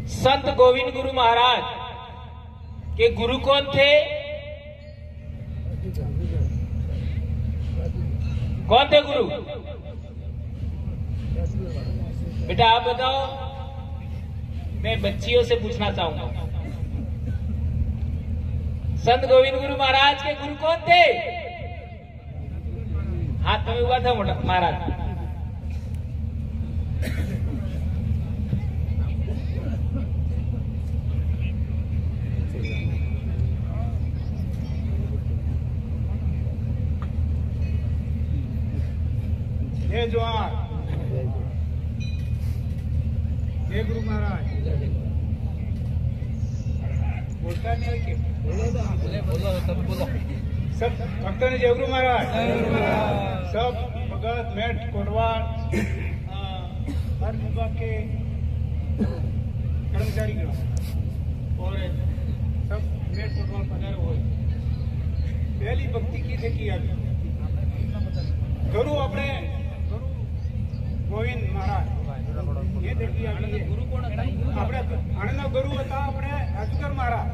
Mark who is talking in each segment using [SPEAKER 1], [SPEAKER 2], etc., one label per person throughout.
[SPEAKER 1] संत गोविंद गुरु महाराज के गुरु कौन थे? कौन थे गुरु? बेटा आप बताओ, मैं बच्चियों से पूछना चाहूंगा। संत गोविंद गुरु महाराज के गुरु कौन थे? हाथ में हुआ था मोटा महाराज।
[SPEAKER 2] जय जोहार, जय गुरु महाराज। बोलता नहीं है बोलो सब भक्तों ने जय गुरु महाराज। सब भगत मेट कोटवार हर विभाग के कर्मचारी और सब मेट कोटवार पधारे हुए। पहली भक्ति की थे की अभी गुरु अपने गोविंद महाराज ये देखिए गुरु कौन अपने अणनो गुरु था अपने राजूगर महाराज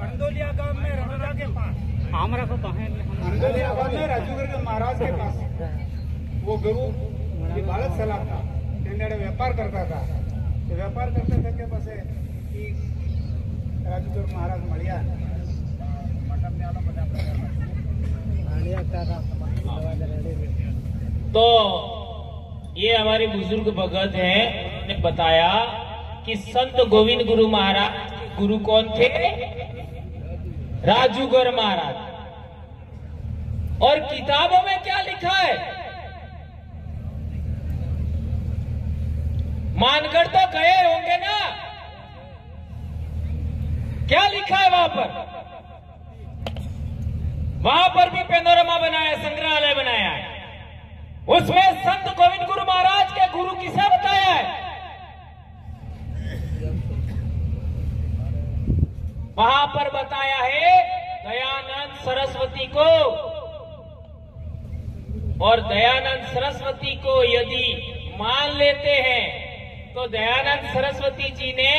[SPEAKER 2] अंदोलिया गांव में रमजा के पास। हमारा को अंदोलिया गांव में राजूगर के महाराज के पास वो गुरु ये बालक सलाह था, व्यापार करता था। तो व्यापार करते थे के बस कि राजूगर महाराज मलिया
[SPEAKER 1] तो ये हमारे बुजुर्ग भगत हैं, ने बताया कि संत गोविंद गुरु महाराज गुरु कौन थे? राजूगर महाराज। और किताबों में क्या लिखा है? मानकर तो गए होंगे ना, क्या लिखा है वहां पर? वहां पर भी पेनोरमा बनाया, संग्रहालय बनाया है। उसमें संत गोविंद गुरु महाराज के गुरु किसे बताया है? वहां पर बताया है दयानंद सरस्वती को। और दयानंद सरस्वती को यदि मान लेते हैं तो दयानंद सरस्वती जी ने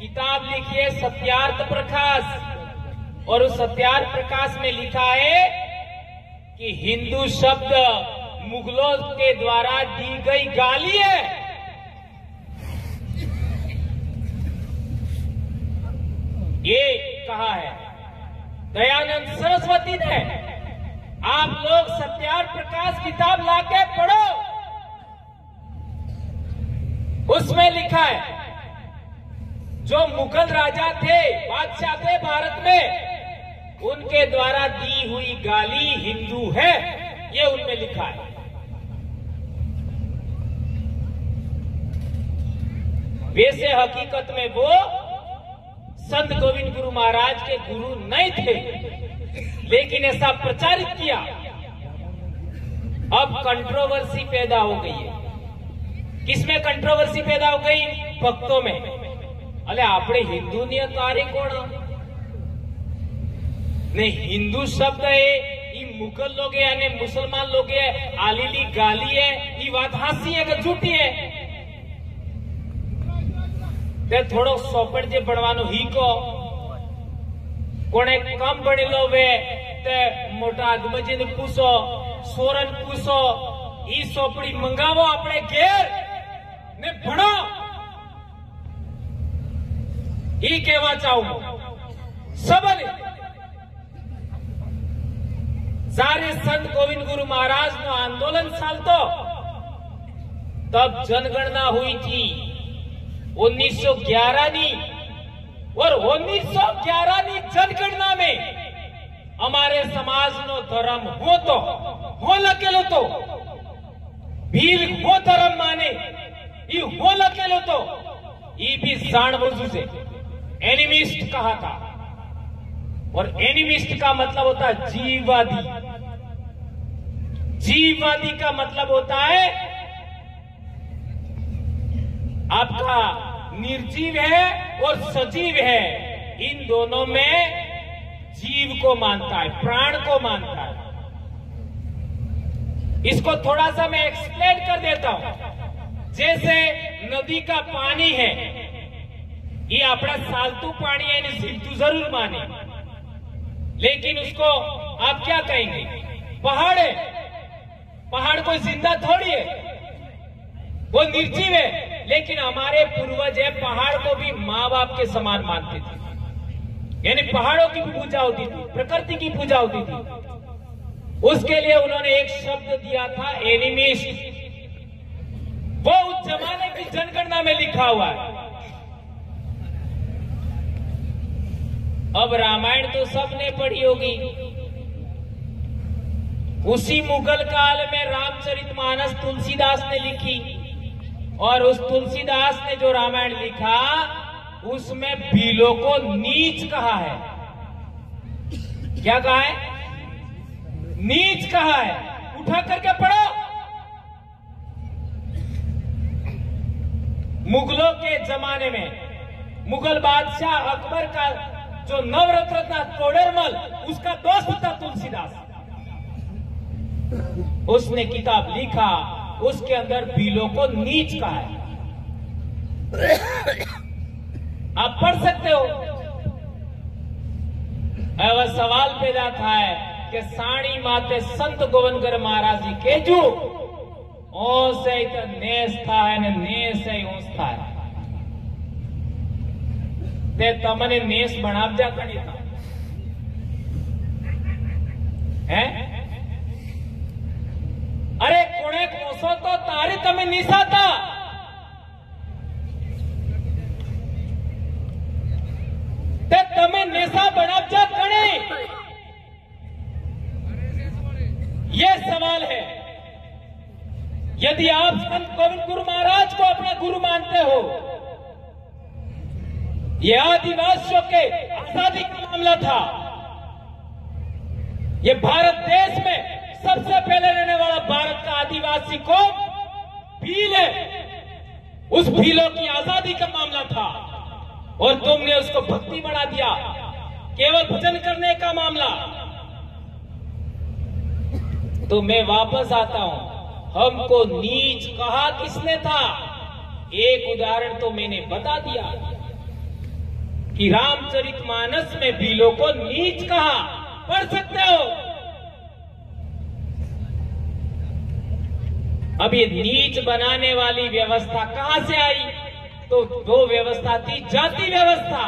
[SPEAKER 1] किताब लिखी है सत्यार्थ प्रकाश। और उस सत्यार्थ प्रकाश में लिखा है कि हिंदू शब्द मुगलों के द्वारा दी गई गाली है। ये कहा है दयानंद सरस्वती ने। आप लोग सत्यार्थ प्रकाश किताब लाके पढ़ो, उसमें लिखा है जो मुगल राजा थे, बादशाह थे भारत में, उनके द्वारा दी हुई गाली हिंदू है, ये उनमें लिखा है। वैसे हकीकत में वो संत गोविंद गुरु महाराज के गुरु नहीं थे, लेकिन ऐसा प्रचारित किया। अब कंट्रोवर्सी पैदा हो गई है। किसमें कंट्रोवर्सी पैदा हो गई? भक्तों में। अरे आपने हिंदू नहीं तारे कौन ने हिंदू शब्द है, ये मुगल लोग है यानी मुसलमान लोग है, आलीली गाली है, ये बात हासी है कि झूठी है? ते थोड़ो सोपड़ जे बनवानो ही को कोने कम बनेलो वे ते मोटा आदमी जी ने पूछो, सोरन पूछो, ई सोपड़ी मंगावो अपने घेर ने भणो। ई कहवा चाहूं सबने सारे संत गोविंद गुरु महाराज नो आंदोलन चालतो तब जनगणना हुई थी 1911 नी। और 1911 नी जनगणना में हमारे समाज नो धर्म हो लकेलो तो भील हो धर्म माने ये हो लकेलो तो ये भी जानबूझ से एनिमिस्ट कहा था। और एनिमिस्ट का मतलब होता है जीववादी। जीववादी का मतलब होता है आपका निर्जीव है और सजीव है, इन दोनों में जीव को मानता है, प्राण को मानता है। इसको थोड़ा सा मैं एक्सप्लेन कर देता हूं। जैसे नदी का पानी है, ये अपना सालतू पानी है, जीवतू जरूर माने, लेकिन उसको आप क्या कहेंगे? पहाड़ है, पहाड़ कोई जिंदा थोड़ी है, वो निर्जीव है। लेकिन हमारे पूर्वज है पहाड़ को भी माँ बाप के समान मानते थे, यानी पहाड़ों की भी पूजा होती थी, प्रकृति की पूजा होती थी। उसके लिए उन्होंने एक शब्द दिया था, एनिमिस्ट। वो उस जमाने की जनगणना में लिखा हुआ है। अब रामायण तो सबने पढ़ी होगी। उसी मुगल काल में रामचरितमानस तुलसीदास ने लिखी, और उस तुलसीदास ने जो रामायण लिखा उसमें भीलों को नीच कहा है। क्या कहा है? नीच कहा है। उठा करके पढ़ो। मुगलों के जमाने में मुगल बादशाह अकबर का जो नवरत्न था तोडरमल, उसका दोस्त था तुलसीदास। उसने किताब लिखा, उसके अंदर भीलों को नीच कहा है। आप पढ़ सकते हो। वह सवाल पैदा था है कि साणी माते संत गोवनकर महाराज जी केजू ओ से नेस था है ने नेस है ओस था है ते तमने नेस बनावजा कणी था है। अरे कोणे कोसो तो तारी तमे निशा था। ते तमे नेसा बनावजा कणी, ये सवाल है। यदि आप संत गोविंद गुरु महाराज को अपना गुरु मानते हो, यह आदिवासियों के आजादी का मामला था। यह भारत देश में सबसे पहले रहने वाला भारत का आदिवासी कौम भील है। उस भीलों की आजादी का मामला था, और तुमने उसको भक्ति बना दिया, केवल भजन करने का मामला। तो मैं वापस आता हूं, हमको नीच कहा किसने था? एक उदाहरण तो मैंने बता दिया कि रामचरितमानस में भीलों को नीच कहा। पढ़ सकते हो। अब ये नीच बनाने वाली व्यवस्था कहां से आई? तो दो व्यवस्था थी, जाति व्यवस्था,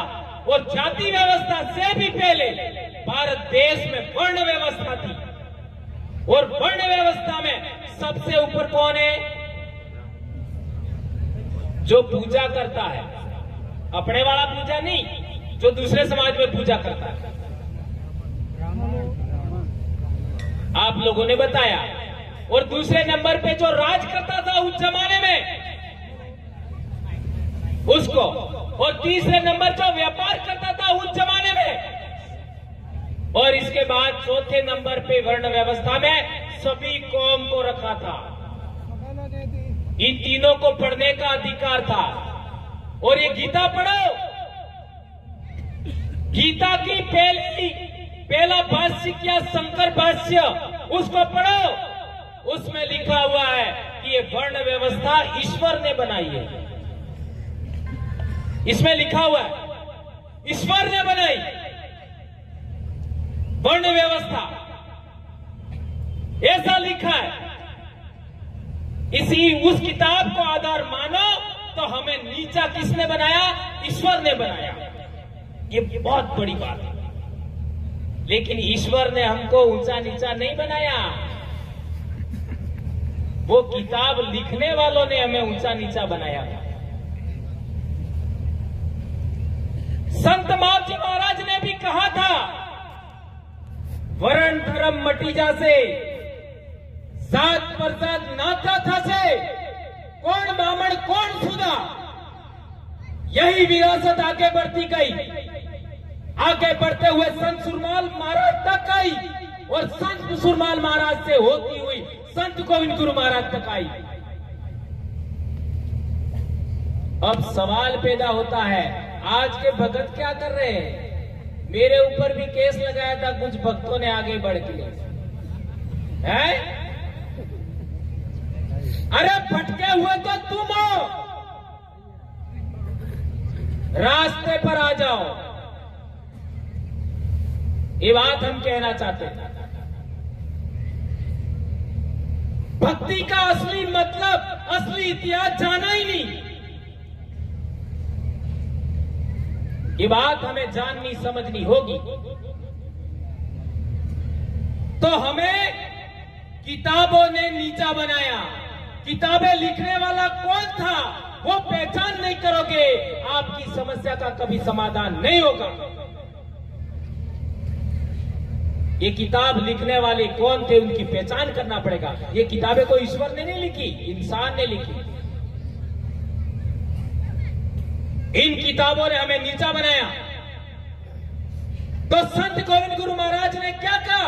[SPEAKER 1] और जाति व्यवस्था से भी पहले भारत देश में वर्ण व्यवस्था थी। और वर्ण व्यवस्था में सबसे ऊपर कौन है? जो पूजा करता है, अपने वाला पूजा नहीं, जो दूसरे समाज में पूजा करता है। आप लोगों ने बताया। और दूसरे नंबर पे जो राज करता था उस जमाने में, उसको, और तीसरे नंबर जो व्यापार करता था उस जमाने में, और इसके बाद चौथे नंबर पे वर्ण व्यवस्था में सभी कौम को रखा था। इन तीनों को पढ़ने का अधिकार था। और ये गीता पढ़ो। गीता की पहला भाष्य किया शंकर भाष्य, उसको पढ़ो। उसमें लिखा हुआ है कि ये वर्ण व्यवस्था ईश्वर ने बनाई है। इसमें लिखा हुआ है ईश्वर ने बनाई वर्ण व्यवस्था, ऐसा लिखा है। इसी उस किताब को आधार मानो तो हमें नीचा किसने बनाया? ईश्वर ने बनाया। ये बहुत बड़ी बात है। लेकिन ईश्वर ने हमको ऊंचा नीचा नहीं बनाया, वो किताब लिखने वालों ने हमें ऊंचा नीचा बनाया। संत मावजी महाराज ने भी कहा था, वर्ण धर्म मटी जासे, जात प्रजात नाता था से, कौन ब्राह्मण कौन सुधा, यही विरासत आगे बढ़ती गई। आगे बढ़ते हुए संत सुरमाल महाराज तक आई, और संत सुरमाल महाराज से होती हुई संत गोविंद गुरु महाराज तक आई। अब सवाल पैदा होता है, आज के भगत क्या कर रहे हैं? मेरे ऊपर भी केस लगाया था कुछ भक्तों ने आगे बढ़ के, है? अरे भटके हुए तो तुम हो, रास्ते पर आ जाओ, ये बात हम कहना चाहते हैं। भक्ति का असली मतलब, असली इतिहास जाना ही नहीं। ये बात हमें जाननी समझनी होगी। तो हमें किताबों ने नीचा बनाया। किताबें लिखने वाला कौन था वो पहचान नहीं करोगे, आपकी समस्या का कभी समाधान नहीं होगा। ये किताब लिखने वाले कौन थे, उनकी पहचान करना पड़ेगा। ये किताबें कोई ईश्वर ने नहीं लिखी, इंसान ने लिखी। इन किताबों ने हमें नीचा बनाया। तो संत गोविंद गुरु महाराज ने क्या कहा?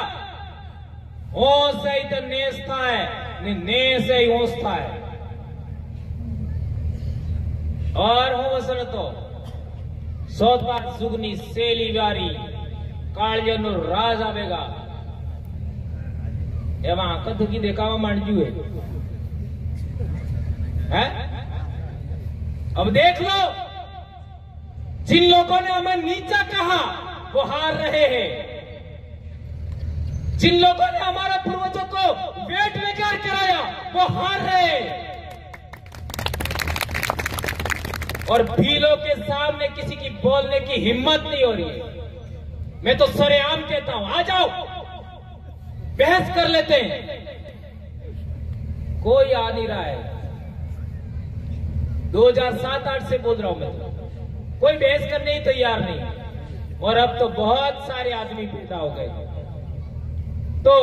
[SPEAKER 1] ओ से तो नेस था है, ने से होश था है। और हो वसन तो सोतपात सुगनी सेली वारी काळजनो राज आवेगा। एवं कद की देखावा मांडजू है। अब देख लो, जिन लोगों ने हमें नीचा कहा वो हार रहे हैं। जिन लोगों ने हमारे पूर्वजों को वेट बेकार कराया वो हार रहे हैं। और भीलों के सामने किसी की बोलने की हिम्मत नहीं हो रही है। मैं तो सरेआम कहता हूं, आ जाओ बहस कर लेते हैं। कोई आ नहीं रहा है। 2007-8 से बोल रहा हूं मैं, कोई बहस करने ही तैयार नहीं। और अब तो बहुत सारे आदमी पैदा हो गए। तो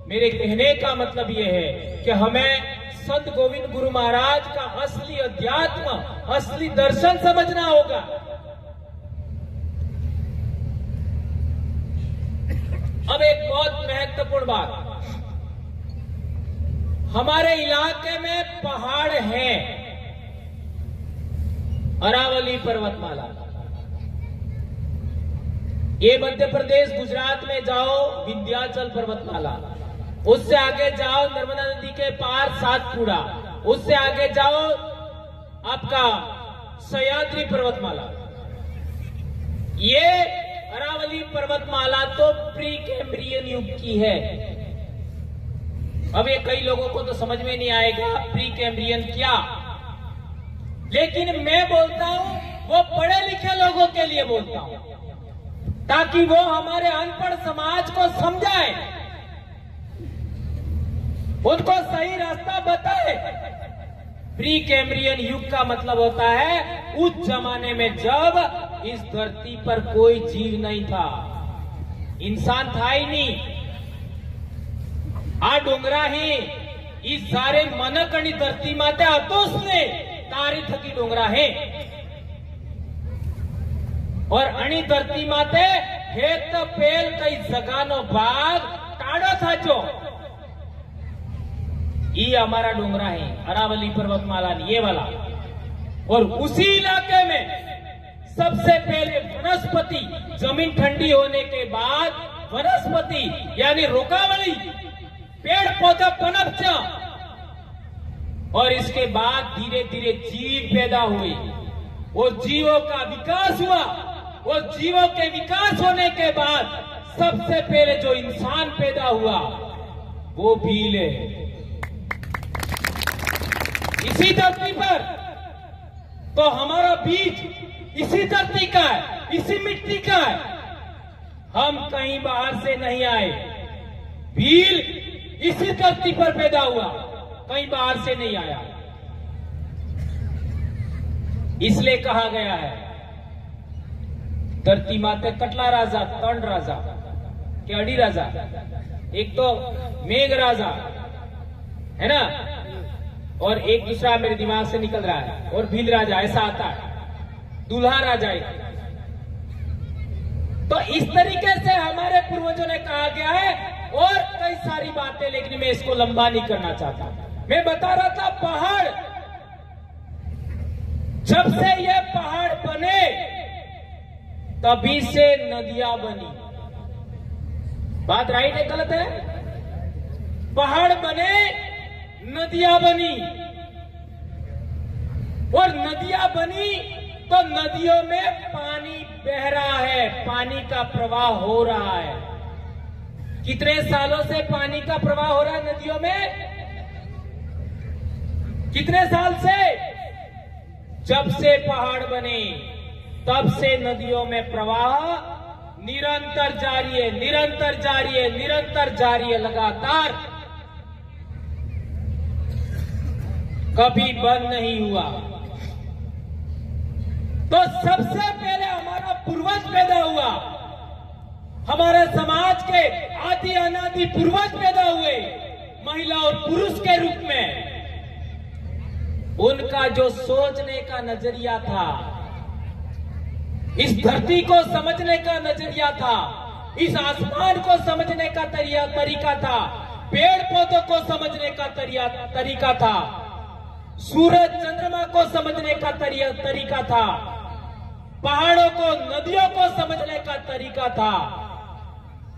[SPEAKER 1] मेरे कहने का मतलब यह है कि हमें संत गोविंद गुरु महाराज का असली अध्यात्म, असली दर्शन समझना होगा। अब एक बहुत महत्वपूर्ण बात, हमारे इलाके में पहाड़ है, अरावली पर्वतमाला। ये मध्य प्रदेश गुजरात में जाओ विंध्याचल पर्वतमाला, उससे आगे जाओ नर्मदा नदी के पार सातपुड़ा, उससे आगे जाओ आपका सह्याद्री पर्वतमाला। ये अरावली पर्वतमाला तो प्री कैम्ब्रियन युग की है। अब ये कई लोगों को तो समझ में नहीं आएगा प्री कैम्ब्रियन क्या, लेकिन मैं बोलता हूं वो पढ़े लिखे लोगों के लिए बोलता हूं, ताकि वो हमारे अनपढ़ समाज को समझाए, उनको सही रास्ता बताए। प्री कैम्ब्रियन युग का मतलब होता है उस जमाने में जब इस धरती पर कोई जीव नहीं था, इंसान था ही नहीं। आ डोंगरा ही इस सारे मनकणी धरती माते आतोष ने तारी थकी डोंगरा है। और अणी धरती माते हेत पेल कई जगानो भाग टाड़ो था जो ये हमारा डोंगरा है, अरावली पर्वतमाला ये वाला। और उसी इलाके में सबसे पहले वनस्पति, जमीन ठंडी होने के बाद वनस्पति यानी रोकावली पेड़ पौधा पनपचा, और इसके बाद धीरे धीरे जीव पैदा हुए। वो जीवों का विकास हुआ। वो जीवों के विकास होने के बाद सबसे पहले जो इंसान पैदा हुआ वो भील है। इसी धरती पर तो हमारा बीज इसी धरती का है, इसी मिट्टी का है। हम कहीं बाहर से नहीं आए। भील इसी धरती पर पैदा हुआ, कहीं बाहर से नहीं आया। इसलिए कहा गया है धरती माते कटला राजा, तंड राजा के अड़ी राजा, एक तो मेघ राजा है ना, और एक दूसरा मेरे दिमाग से निकल रहा है, और भील राजा ऐसा आता है, दूल्हा राजा एक। तो इस तरीके से हमारे पूर्वजों ने कहा गया है, और कई सारी बातें, लेकिन मैं इसको लंबा नहीं करना चाहता। मैं बता रहा था पहाड़, जब से ये पहाड़ बने तभी से नदियां बनी। बात राइट है गलत है? पहाड़ बने, नदियां बनी, और नदियां बनी तो नदियों में पानी बह रहा है, पानी का प्रवाह हो रहा है। कितने सालों से पानी का प्रवाह हो रहा है नदियों में? कितने साल से? जब से पहाड़ बने तब से नदियों में प्रवाह निरंतर जारी है, निरंतर जारी है, निरंतर जारी है, लगातार, कभी बंद नहीं हुआ। तो सबसे पहले हमारा पूर्वज पैदा हुआ, हमारे समाज के आदि अनादि पूर्वज पैदा हुए महिला और पुरुष के रूप में। उनका जो सोचने का नजरिया था, इस धरती को समझने का नजरिया था, इस आसमान को समझने का तरीका था, पेड़ पौधों को समझने का तरीका था, सूरज चंद्रमा को समझने का तरीका था, पहाड़ों को नदियों को समझने का तरीका था।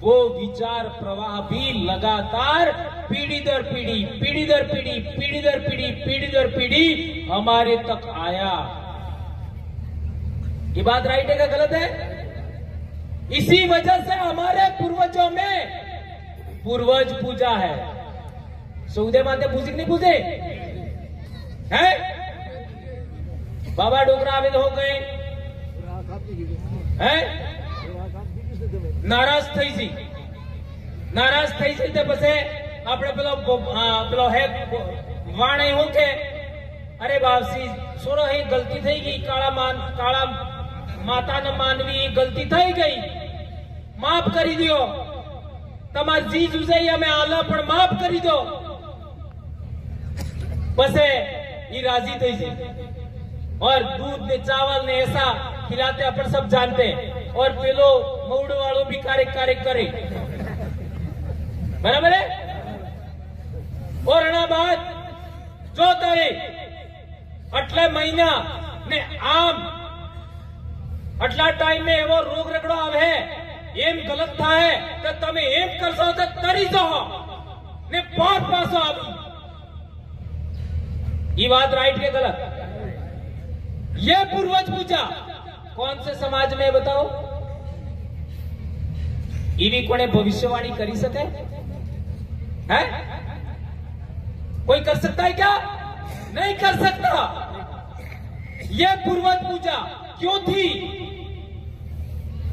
[SPEAKER 1] वो विचार प्रवाह भी लगातार पीढ़ी दर पीढ़ी, पीढ़ी दर पीढ़ी, पीढ़ी दर पीढ़ी, पीढ़ी दर पीढ़ी हमारे तक आया। ये बात राइट है क्या गलत है? इसी वजह से हमारे पूर्वजों में पूर्वज पूजा है। सऊदे माते पूजे नहीं पूजे है? बाबा डोगरा आवेद हो गए हैं, नाराज થઈ જી, નારાજ થઈ જી તે પછી આપણે પેલો હે વાણે હું કે અરે બાપસી સોનો હે ગલતી થઈ ગઈ, કાળા માતાને માનવી ગલતી થઈ ગઈ, માફ કરી દો, તમાર જી જુજે અમે આલા પણ માફ કરી દો। પછી ये राजी થઈ જી और दूध ने चावल ने ऐसा खिलाते अपन सब जानते हैं। और पेलो मऊड़ वालों भी कार्य करे, बराबर है। और एना बाद जो तारे आटला महीना ने आम आटला टाइम में एवो रोग रगड़ो आवे एम गलत था है तो तमे एम करशो तो तरी जाओ ने बहुत पासो आवी। ये बात राइट है गलत? ये पूर्वज पूजा कौन से समाज में बताओ? ईवी कोने भविष्यवाणी करी सके है? कोई कर सकता है क्या? नहीं कर सकता। ये पूर्वज पूजा क्यों थी?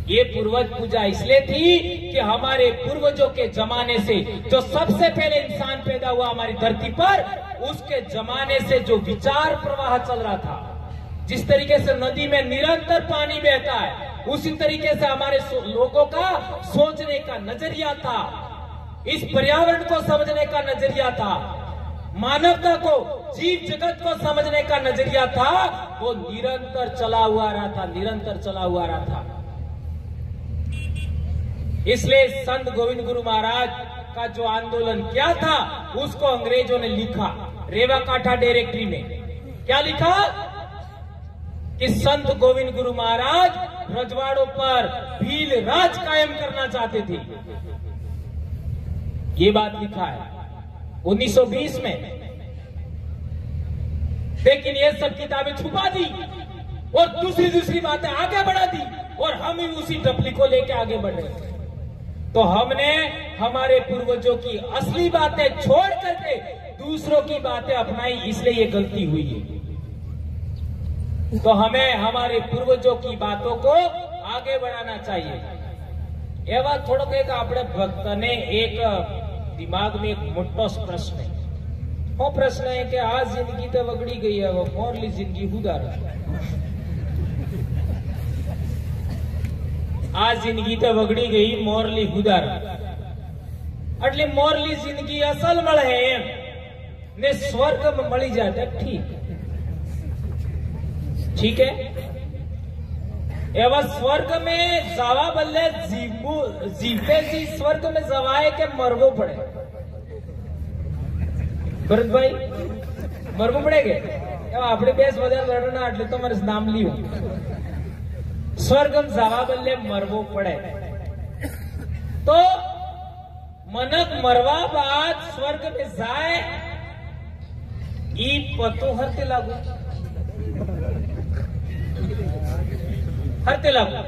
[SPEAKER 1] ये पूर्वज पूजा इसलिए थी कि हमारे पूर्वजों के जमाने से जो सबसे पहले इंसान पैदा हुआ हमारी धरती पर, उसके जमाने से जो विचार प्रवाह चल रहा था, जिस तरीके से नदी में निरंतर पानी बहता है, उसी तरीके से हमारे लोगों का सोचने का नजरिया था, इस पर्यावरण को समझने का नजरिया था, मानवता को, जीव जगत को समझने का नजरिया था, वो निरंतर चला हुआ रहा था, निरंतर चला हुआ रहा था। इसलिए संत गोविंद गुरु महाराज का जो आंदोलन क्या था, उसको अंग्रेजों ने लिखा रेवा काठा डायरेक्टरी में। क्या लिखा? कि संत गोविंद गुरु महाराज रजवाड़ों पर भील राज कायम करना चाहते थे। ये बात लिखा है 1920 में। लेकिन ये सब किताबें छुपा दी और दूसरी बातें आगे बढ़ा दी, और हम ही उसी डपली को लेके आगे बढ़ रहे थे। तो हमने हमारे पूर्वजों की असली बातें छोड़ करके दूसरों की बातें अपनाई, इसलिए ये गलती हुई है। तो हमें हमारे पूर्वजों की बातों को आगे बढ़ाना चाहिए। ये बात थोड़ा एक अपने भक्त ने एक दिमाग में एक मोटो प्रश्न है। वो प्रश्न है कि आज जिंदगी तो वगड़ी गई है, वो मोरली जिंदगी उदार। आज जिंदगी तो वगड़ी गई, मोरली उदार। એટલે મોરલી जिंदगी असल મળે એમ ને સ્વર્ગ મળી જાય ठीक है। एवं स्वर्ग में जावा बल्ले जीवे जी स्वर्ग में जवाए के मरवो पड़े। भरत भाई मरवो पड़ेगे? अपने बेस वजह लड़ना એટલે तो मारे नाम लियो। स्वर्ग में जावा बल्ले मरवो पड़े। तो मनक मरवा बाद स्वर्ग में जाए ई पतो हते लागू હરતે લાગુ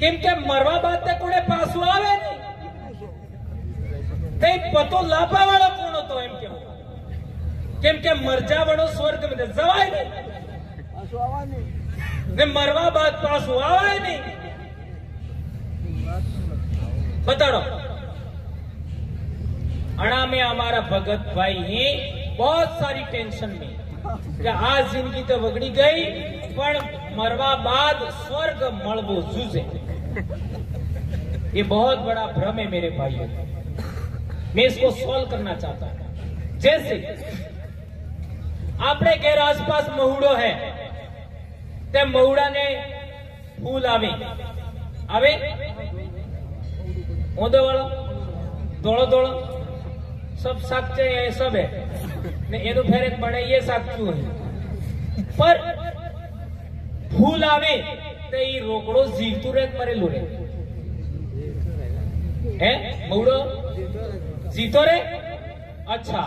[SPEAKER 1] કેમ કે મરવા બાદ તે કોને પાછું આવે નહીં તે પતો લાભા વાળો કોણ હતો એમ કેમ કે મરજા વાળો સ્વર્ગ માં જવાય નહીં ને મરવા બાદ પાછું આવે નહીં बताड़ो अणा में हमारा भगत भाई ही बहुत सारी टेंशन में कि आज जिंदगी तो वगड़ी गई पर मरवा बाद स्वर्ग मलबो जूझे। ये बहुत बड़ा भ्रम है मेरे भाइयों, मैं इसको सॉल्व करना चाहता हूं। जैसे आपने घेर आसपास महुड़ो है ते महुड़ा ने फूल आवे आवे ओदो वालो दौड़ो दौड़ो सब साक्षे है सब है ने एनु फेर एक बने ये साक्षु है पर फूल आवे ते ई रोकड़ो जीवतु रे मरेलू रे है मौड़ो जीतो रे। अच्छा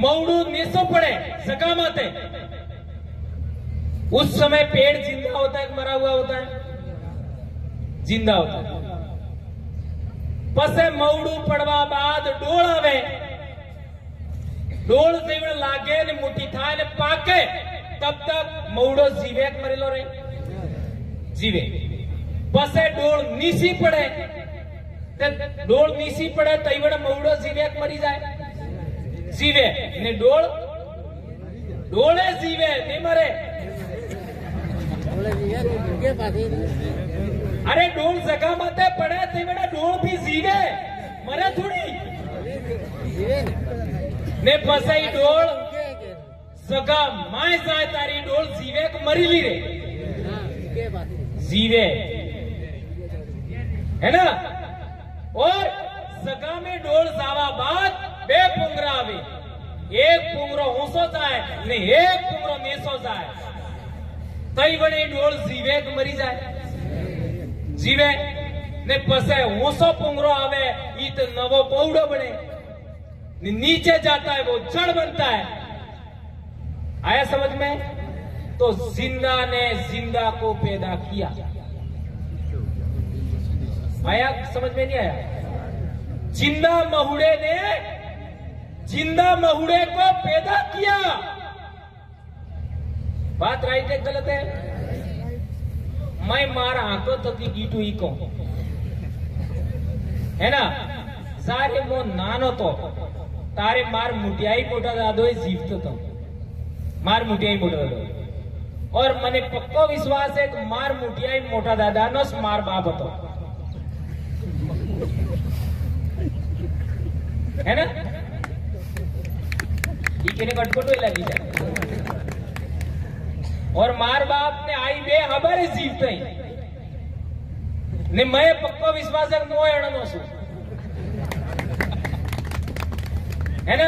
[SPEAKER 1] मौड़ू निसो पड़े सका माते उस समय पेड़ जिंदा होता है कि मरा हुआ होता है? जिंदा होता है। पसे मौड़ू पड़वा बाद डोल आवे डोल जीवण लागे ने मुट्ठी थाय ने पाके तब तक मौड़ो जीवे के मरेलो रे जीवे। पसे डोल नीसी पड़े डोल नीसी पड़े तईवण मौड़ो जीवे के मरी जाए जीवे ने डोल डोले जीवे नहीं मरे। अरे डोल जगह माते पड़े थे बेटा डोल भी जीवे मरे थोड़ी ने फसाई डोल जगह माए जाए तारी डोल जीवे को मरी ली रे जीवे है ना। और जगह में डोल जावा बाद बे पुंगरा आवे एक पुंगरो होसो जाए ने एक पुंगरो नेसो जाए तई बने डोल जीवे को मरी जाए जीवे ने पसे होसो पुंगरो आवे इत नवो पौड़ो बने नीचे जाता है वो जड़ बनता है। आया समझ में? तो जिंदा ने जिंदा को पैदा किया। आया समझ में नहीं आया? जिंदा महुड़े को पैदा किया। बात राइट है गलत है? मैं मारा हाथों तक गीटू ही को है ना सारे वो नानो तो तारे मार मुटियाई मोटा दादो जीवतो तो मार मुटियाई मोटा दादो और मने पक्को विश्वास है कि मार मुटियाई मोटा दादा नो मार बाप હતો है ना ये केने कटकटो लगी जाए और मार बाप ने आई बे हमारे जीवते ने मैं पक्को विश्वास है नो एणनो सु है ना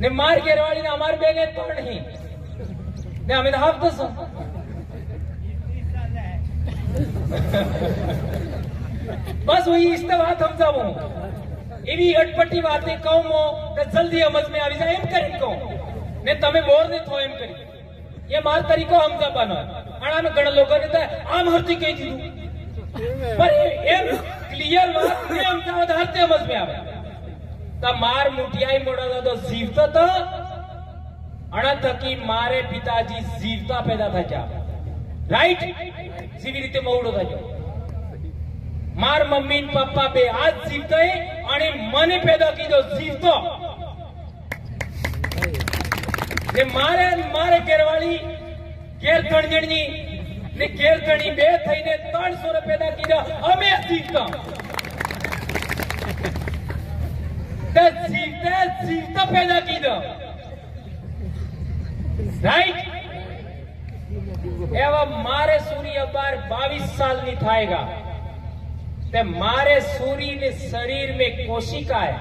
[SPEAKER 1] ने मार केरवाड़ी ने हमार बेगे तोड़ नहीं ने हमें तो हाफ दसो बस वही इस बात हम जाओ एवी अटपटी बातें कहूं तो जल्दी समझ में आ जाए एम करी कहूं ने तमे बोर ने थो एम करी ये मार तरीको हम जबानो आना में घणा लोगों ने आम हरती कही दीधु पर एम क्लियर बात ने हम जाओ हरते समझ में आवे ता मार मुटियाई मोड़ा दादो जीवता तो अणा थकी मारे पिताजी जीवता पैदा था क्या राइट जीवी रीते मौड़ो था जो मार मम्मी पप्पा बे आज जीवता है आणि मने पैदा कीधो जीवतो ने मारे केरवाली केर तणजणी ने केर तणी बे थईने 300 पैदा कीधो અમે જીવતા તે જીવતા पैदा कीधो राइट एवं मारे सूरी अबार 22 साल नहीं थाएगा ते मारे सूरी ने शरीर में कोशिका है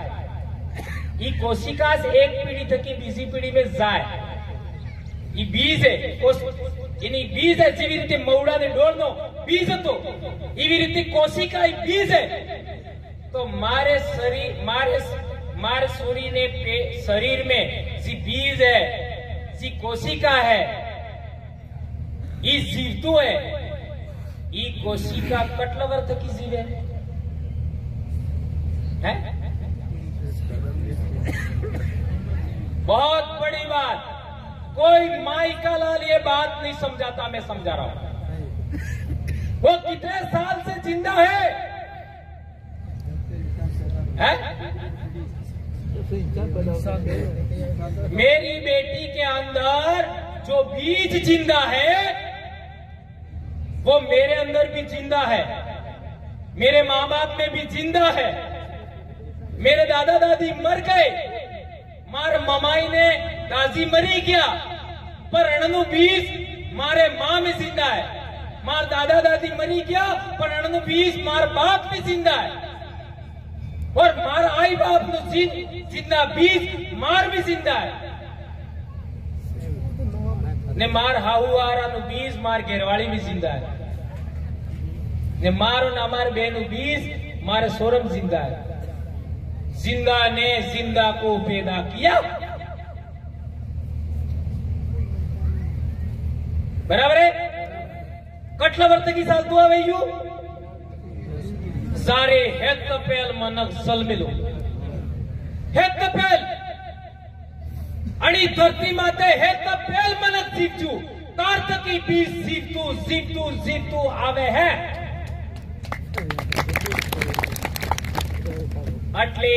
[SPEAKER 1] ये कोशिका से एक पीढ़ी थकी बीजी पीढ़ी में जाए ये बीज है इनी बीज है जीवी रीते मौड़ा ने डोलनो बीज तो इवी रीते कोशिका ही बीज है तो मारे सूरी ने शरीर में जी बीज है जी कोशिका है ई जीवतो है, ई कोशिका कटलवर्त की जीव है? बहुत बड़ी बात, कोई माई का लाल ये बात नहीं समझाता, मैं समझा रहा हूं। वो कितने साल से जिंदा है? मेरी बेटी के अंदर जो बीज जिंदा है वो मेरे अंदर भी जिंदा है, मेरे माँ बाप में भी जिंदा है। मेरे दादा दादी मर गए, मार ममाई ने दादी मरी गया, पर अणनु बीज मारे माँ में जिंदा है। मार दादा दादी मरी गया, पर अणनु बीज मार बाप में जिंदा है। और मार आई बाप नो जिंदा बीज मार भी जिंदा है। ने मार हाहुआरा नु बीज मार घेरवाड़ी भी जिंदा है। ने मारो ना मार बेनु बीज मारे सोरम जिंदा है। जिंदा ने जिंदा को पैदा किया, बराबर है? कटलवर्त की साल दुआ वैयू सारे हेत पेल मनक सल मिलो, हेत पेल आणि धरती माते हेत पेल मनक जीवचू तार्थ की बीज जीवतू जीवतू जीवतू आवे है। એટલે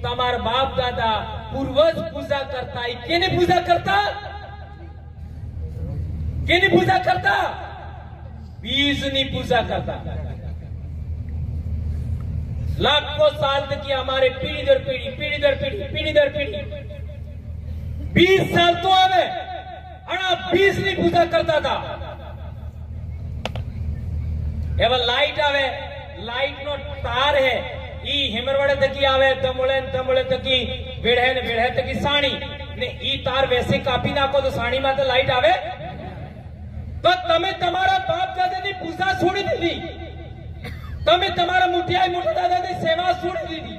[SPEAKER 1] તમાર બાપ દાદા પૂર્વજ પૂજા કરતા, કેની પૂજા કરતા? કેની પૂજા કરતા? बीजनी पूजा करता। लाखों साल तक हमारे पीढ़ी दर पीढ़ी, पीढ़ी दर पीढ़ी, पीढ़ी दर पीढ़ी 20 साल तो आवे अणा बीजनी पूजा करता था। एवं लाइट आवे, लाइट नो तार है, ई हिमरवाड़े तकी आवे, तमुळे तकी वेढ़े ने वेढ़े तकी साणी ने ई तार वैसे कापी नाखो तो साणी में तो लाइट आवे। तो तमे तमारा बाप दादानी पूजा छोड़ी दीधी, तमे तमारा मुठियाई मोटा दादानी सेवा छोड़ी दीधी,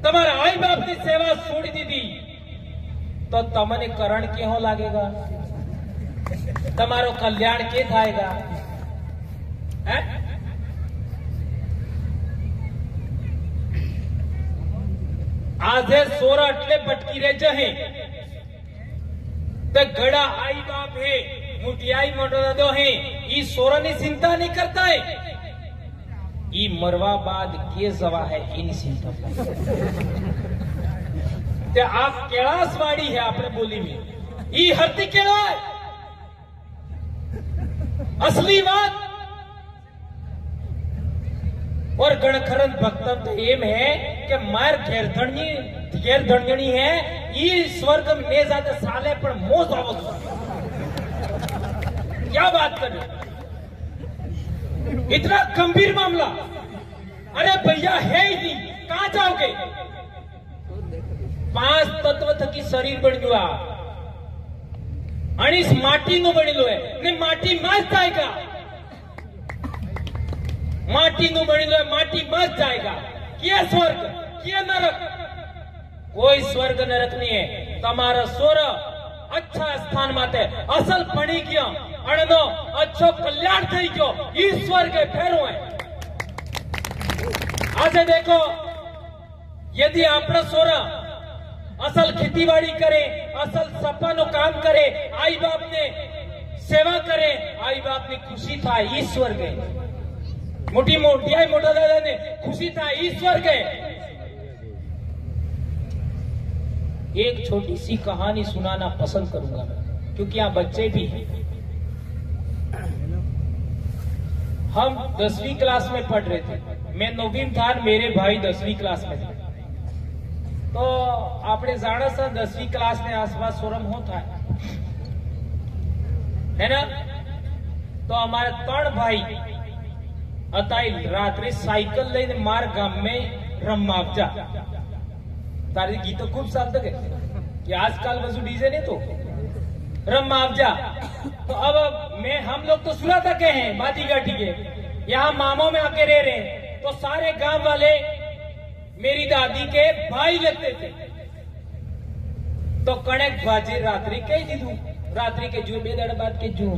[SPEAKER 1] तमारा आई बाप की सेवा छोड़ी दीधी, तो तमने करण क्यों लागेगा? तमारो कल्याण के थाएगा? आजे सोरा अटले भटकी रहे जहे तो गड़ा आई बाप है, मुठियाई मोटो दादो है, ई सोरा ने चिंता नहीं करता है। ई मरवा बाद के जवा है इन चिंता ते आप कैलाशवाड़ी है आपने बोली में, ई हरती केड़ा है असली बात। और गणखरन भक्तन तो एम है कि मार घेर धड़नी है, ई स्वर्ग में ले जाते साले पर मोज आवत। क्या बात कर रहे, इतना गंभीर मामला? अरे भैया है ही नहीं, कहां जाओगे? 5 तत्व थकी शरीर बन गया, अणिस माटी नो बनेलो है ने माटी मच जाएगा, माटी नो बनेलो है, माटी मच जाएगा। क्या स्वर्ग क्या नरक? कोई स्वर्ग नरक नहीं है। तमारा सोर अच्छा स्थान माते असल पड़ी गया, अणनो अच्छो कल्याण थई गयो, ईश्वर के फेरो है। आज देखो, यदि आपड़ा सोरा असल खेतीबाड़ी करे, असल सपनो काम करे, आई बाप ने सेवा करे, आई बाप ने खुशी था ईश्वर के, मोटी मोटियाई मोटा दादा ने खुशी था ईश्वर के। एक छोटी सी कहानी सुनाना पसंद करूंगा मैं, क्योंकि यहाँ बच्चे भी हैं। हम 10वीं क्लास में पढ़ रहे थे, मैं 9वीं था, मेरे भाई 10वीं क्लास में थे। तो आपने जाना सा 10वीं क्लास ने आसपास सोरम होता है ना? तो हमारे 3 भाई अताई रात्रि साइकिल लेने मार गांव में रमावजा, तारी गीत खूब साल तक है कि आजकल वजू डीजे ने तो रमावजा। तो अब हम लोग तो सुराता के हैं, बाती गाटी के, यहाँ मामों में आके रह रहे हैं, तो सारे गांव वाले मेरी दादी के भाई लगते थे। तो कणक बाजी रात्रि कही दीदू, रात्रि के जू 2 दाड़ बाद के जू